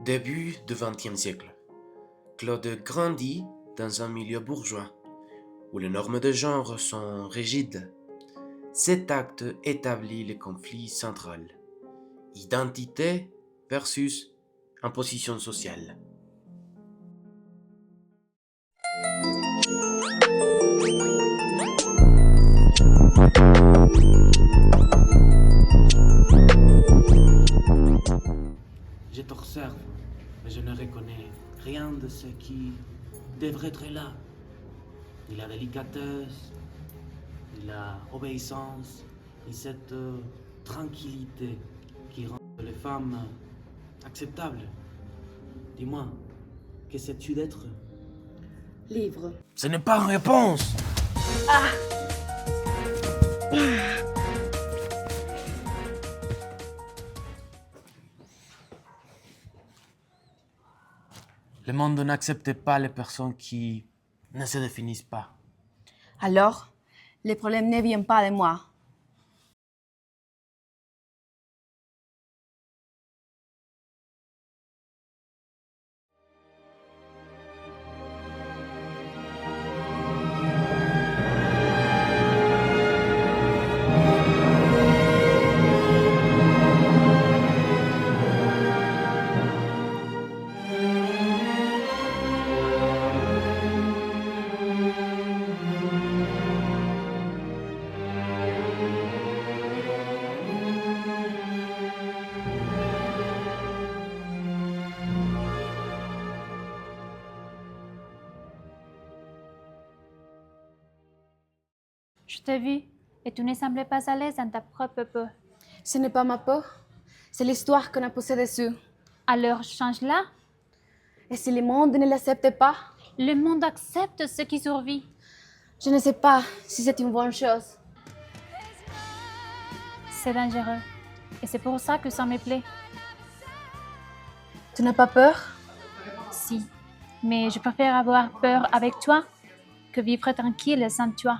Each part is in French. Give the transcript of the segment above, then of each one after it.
Début du XXe siècle, Claude grandit dans un milieu bourgeois où les normes de genre sont rigides. Cet acte établit le conflit central. Identité versus imposition sociale. Je t'observe, mais je ne reconnais rien de ce qui devrait être là. Ni la délicatesse, ni la obéissance, ni cette tranquillité qui rend les femmes acceptables. Dis-moi, que sais-tu d'être? Livre. Ce n'est pas une réponse. Le monde n'accepte pas les personnes qui ne se définissent pas. Alors, les problèmes ne viennent pas de moi. Je t'ai vu et tu ne semblais pas à l'aise dans ta propre peau. Ce n'est pas ma peau, c'est l'histoire qu'on a posée dessus. Alors change-la. Et si le monde ne l'accepte pas, Le monde accepte ce qui survit. je ne sais pas si c'est une bonne chose. C'est dangereux. Et c'est pour ça que ça me plaît. Tu n'as pas peur? Si. Mais je préfère avoir peur avec toi que vivre tranquille sans toi.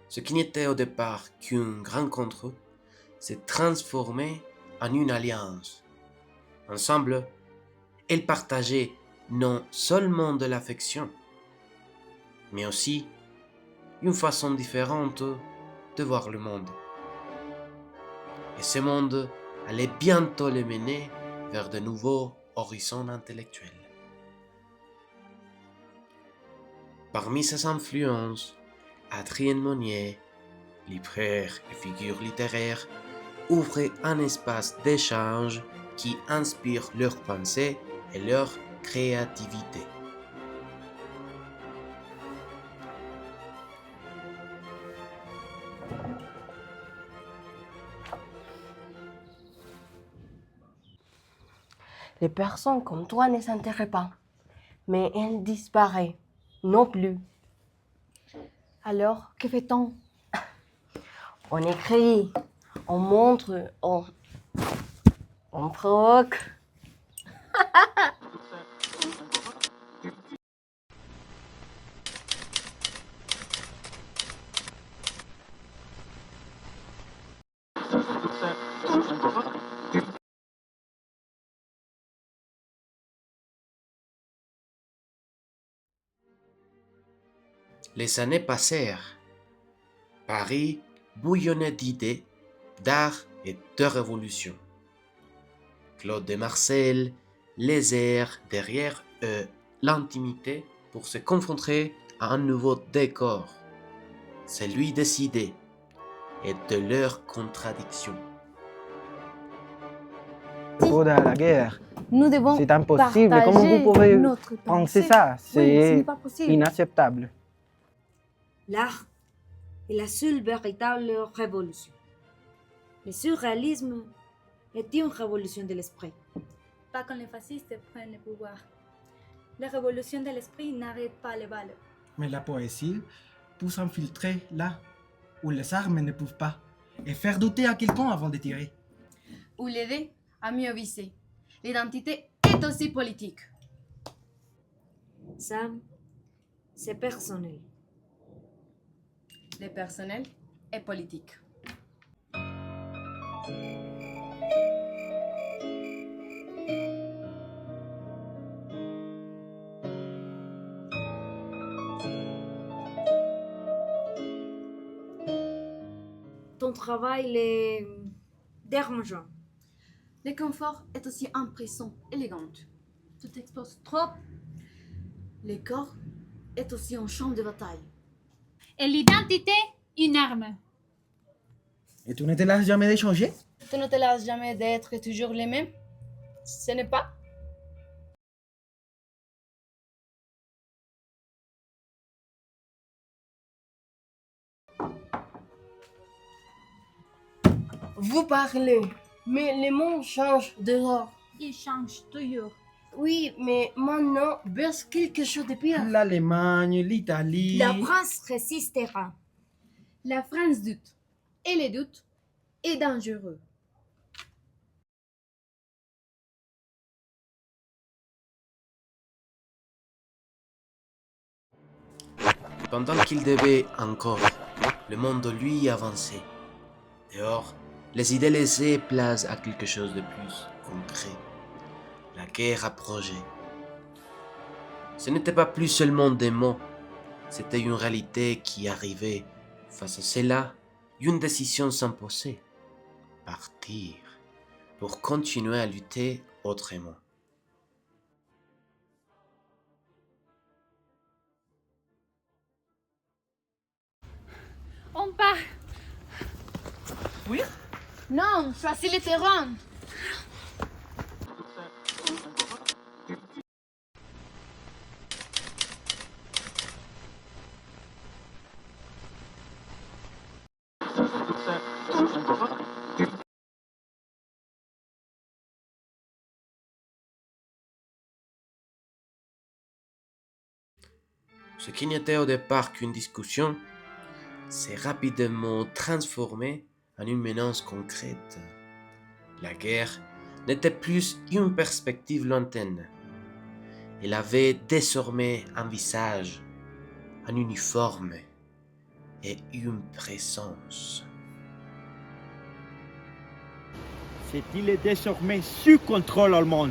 Ce qui n'était au départ qu'une rencontre s'est transformé en une alliance. Ensemble, elles partageaient non seulement de l'affection, mais aussi une façon différente de voir le monde. Et ce monde allait bientôt les mener vers de nouveaux horizons intellectuels. Parmi ses influences, Adrien Monnier, libraire et figure littéraire, ouvrait un espace d'échange qui inspire leur pensée et leur créativité. Les personnes comme toi ne s'intéressent pas, mais elles disparaissent non plus. Alors, que fait-on? On écrit, on montre, on provoque. Les années passèrent. Paris bouillonnait d'idées, d'art et de révolution. Claude de Marcel laissèrent derrière eux l'intimité pour se confronter à un nouveau décor, celui des idées et de leurs contradictions. Ode à la guerre. Nous devons C'est impossible. partager Comment vous pouvez notre penser pensée. ça? Oui, ce n'est C'est pas possible. inacceptable. L'art est la seule véritable révolution. Le surréalisme est une révolution de l'esprit. Pas quand les fascistes prennent le pouvoir. La révolution de l'esprit n'arrête pas les balles. Mais la poésie peut s'infiltrer là où les armes ne peuvent pas et faire douter à quelqu'un avant de tirer. Ou l'aider à mieux viser. L'identité est aussi politique. Sam, c'est personnel. Le personnel est politique. Ton travail est dérangeant. Le confort est aussi une prison élégante. Tu t'exposes trop. Le corps est aussi un champ de bataille. Et l'identité, une arme. Et tu ne te lasses jamais d'échanger? Tu ne te lasses jamais d'être toujours les mêmes. Ce n'est pas. Vous parlez, mais les mots changent dehors. Il change toujours. Oui, mais maintenant, verse quelque chose de pire. L'Allemagne, l'Italie. La France résistera. La France doute. Et le doute est dangereux. Pendant qu'il devait encore, le monde lui avançait. Dehors, les idées laissaient place à quelque chose de plus concret. La guerre approchait. Ce n'était pas plus seulement des mots, c'était une réalité qui arrivait. Face à cela, une décision s'imposait. Partir pour continuer à lutter autrement. On part. Non, choisis le terrain. Ce qui n'était au départ qu'une discussion s'est rapidement transformé en une menace concrète. La guerre n'était plus une perspective lointaine. Elle avait désormais un visage, un uniforme et une présence. Cette île est désormais sous contrôle allemand.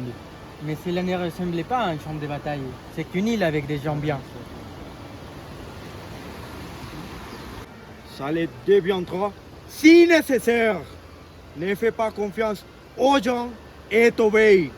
Mais cela ne ressemblait pas à un champ de bataille. C'est qu'une île avec des gens bien. Ça le deviendra si nécessaire. Ne fais pas confiance aux gens et t'obéis.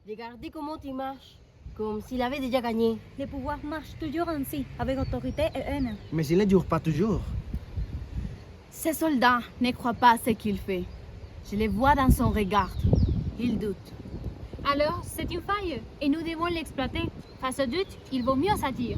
Regardez comment il marche, comme s'il avait déjà gagné. Le pouvoir marche toujours ainsi, avec autorité et haine. Mais il ne dure pas toujours. Ces soldats ne croient pas à ce qu'il fait. Je les vois dans son regard. Il doute. Alors, c'est une faille et nous devons l'exploiter. Face au doute, il vaut mieux s'attirer.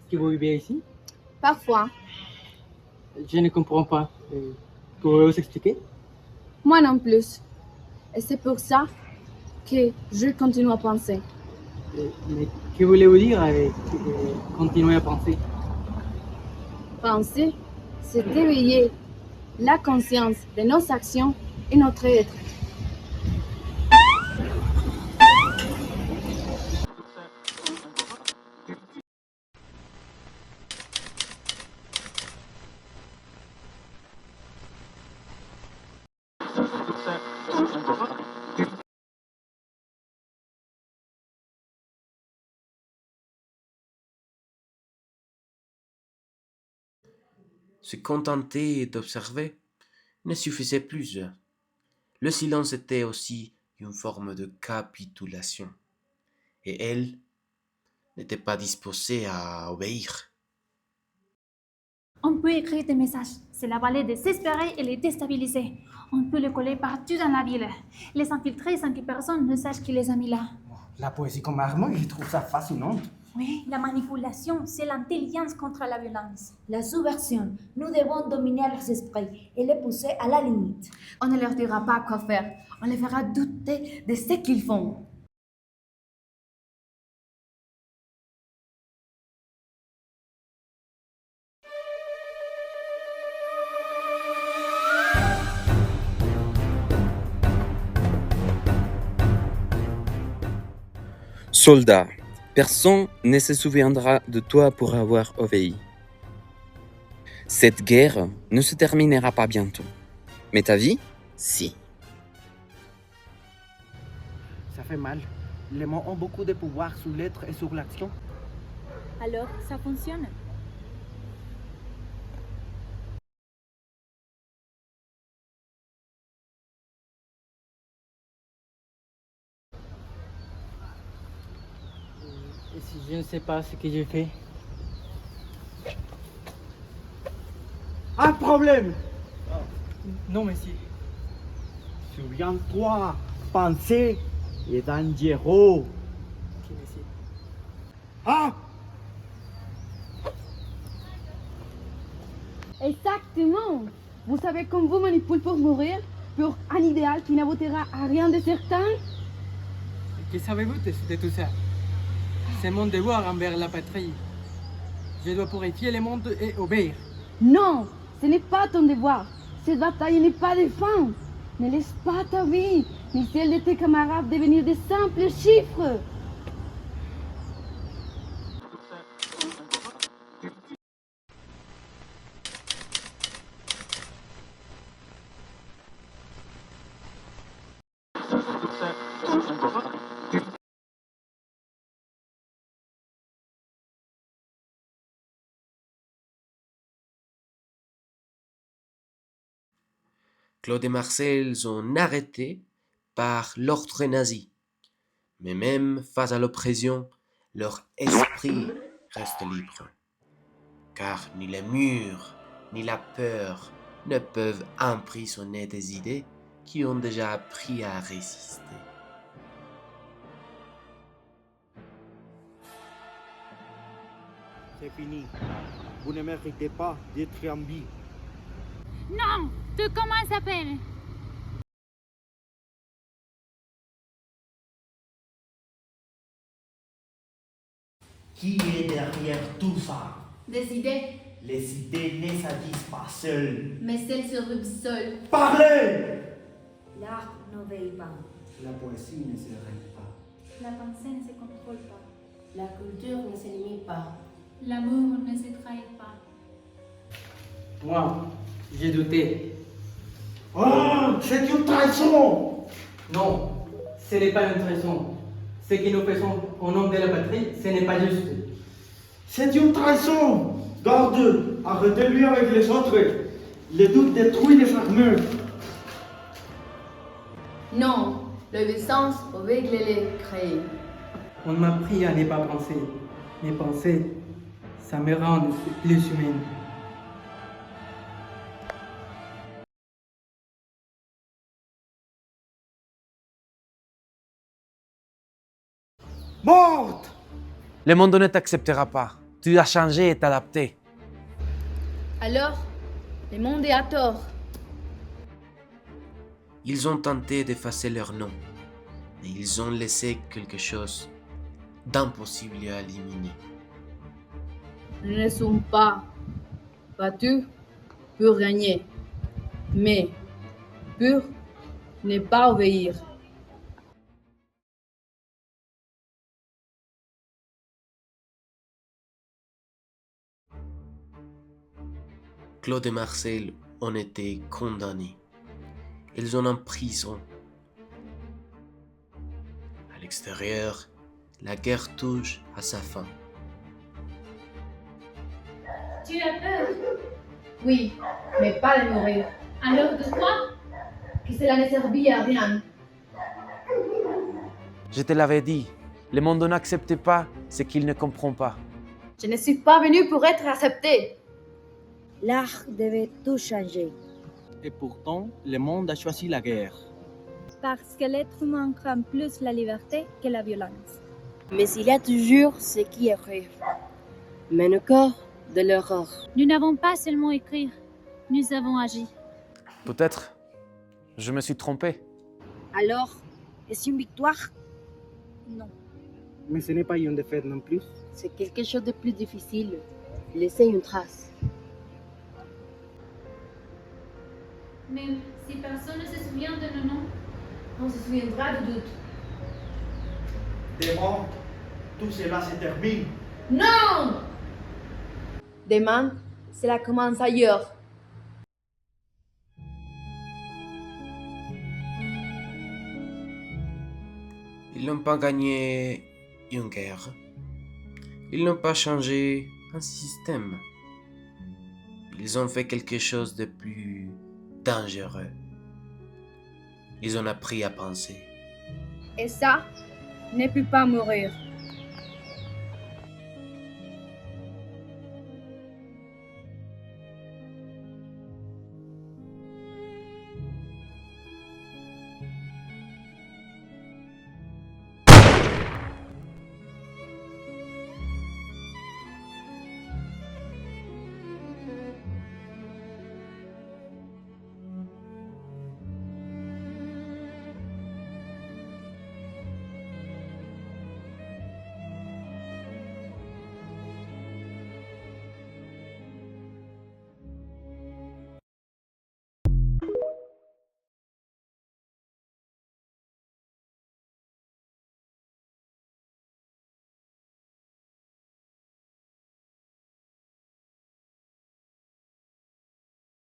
Est-ce que vous vivez ici? Parfois, Je ne comprends pas. Pouvez-vous vous expliquer? moi non plus. Et c'est pour ça que je continue à penser. Mais que voulez-vous dire avec continuer à penser? Penser, c'est éveiller la conscience de nos actions et notre être. Se contenter d'observer ne suffisait plus. Le silence était aussi une forme de capitulation, et elle n'était pas disposée à obéir. On peut écrire des messages. Cela va les désespérer et les déstabiliser. On peut les coller partout dans la ville. Les infiltrer sans que personne ne sache qui les a mis là. La poésie comme arme, je trouve ça fascinant. Oui, la manipulation, c'est l'intelligence contre la violence. La subversion. Nous devons dominer leurs esprits et les pousser à la limite. On ne leur dira pas quoi faire. On les fera douter de ce qu'ils font. Soldat, personne ne se souviendra de toi pour avoir obéi. Cette guerre ne se terminera pas bientôt. Mais ta vie, si. Ça fait mal. Les mots ont beaucoup de pouvoir sur l'être et sur l'action. Alors, ça fonctionne. Et si je ne sais pas ce que j'ai fait? Un problème. Non, monsieur. Souviens-toi, penser est dangereux. Ok, monsieur. Ah! Exactement. Vous savez qu'on vous manipule pour mourir, pour un idéal qui n'aboutira à rien de certain. Que savez-vous de tout ça? C'est mon devoir envers la patrie. Je dois purifier le monde et obéir. Non, ce n'est pas ton devoir. Cette bataille n'est pas de fin. Ne laisse pas ta vie, ni celle de tes camarades devenir de simples chiffres. Claude et Marcel sont arrêtés par l'ordre nazi. Mais même face à l'oppression, leur esprit reste libre. Car ni les murs, ni la peur ne peuvent emprisonner des idées qui ont déjà appris à résister. C'est fini. Vous ne méritez pas d'être en vie. Non, tu comment s'appelle? Qui est derrière tout ça? Des idées, Les idées ne s'agissent pas seules. mais celles survivent seules. Parlez! L'art n'obéit pas. La poésie ne se règle pas. La pensée ne se contrôle pas. La culture ne se limite pas. L'amour ne se trahit pas. Moi, j'ai douté. Oh, c'est une trahison! Non, ce n'est pas une trahison. Ce que nous faisons au nom de la patrie, ce n'est pas juste. C'est une trahison! Garde, arrêtez-lui avec les autres. Les doutes détruisent les armures. Non, l'obéissance avec les créer. On m'a appris à ne pas penser. Mais penser, ça me rend plus humaine. Morte! Le monde ne t'acceptera pas. Tu dois changer et t'adapter. Alors, le monde est à tort. Ils ont tenté d'effacer leur nom, mais ils ont laissé quelque chose d'impossible à éliminer. Nous ne sommes pas battus pour gagner, mais pour ne pas obéir. Claude et Marcel ont été condamnés. Ils sont en prison. À l'extérieur, la guerre touche à sa fin. Tu as peur? Oui, mais pas de mourir. Alors de quoi? Que cela ne servit à rien. Je te l'avais dit, le monde n'accepte pas ce qu'il ne comprend pas. Je ne suis pas venu pour être accepté. L'art devait tout changer. Et pourtant, le monde a choisi la guerre. Parce que l'être humain craint plus la liberté que la violence. Mais il y a toujours ce qui arrive. Mais le corps de l'horreur. Nous n'avons pas seulement écrit, nous avons agi. Peut-être, je me suis trompé. Alors, est-ce une victoire? Non. Mais ce n'est pas une défaite non plus. C'est quelque chose de plus difficile. Laisser une trace. Même si personne ne se souvient de nos noms, On se souviendra de doute. Demain, tout cela se termine. Non! Demain, cela commence ailleurs. Ils n'ont pas gagné une guerre. Ils n'ont pas changé un système. Ils ont fait quelque chose de plus dangereux. Ils ont appris à penser. Et ça ne peut pas mourir.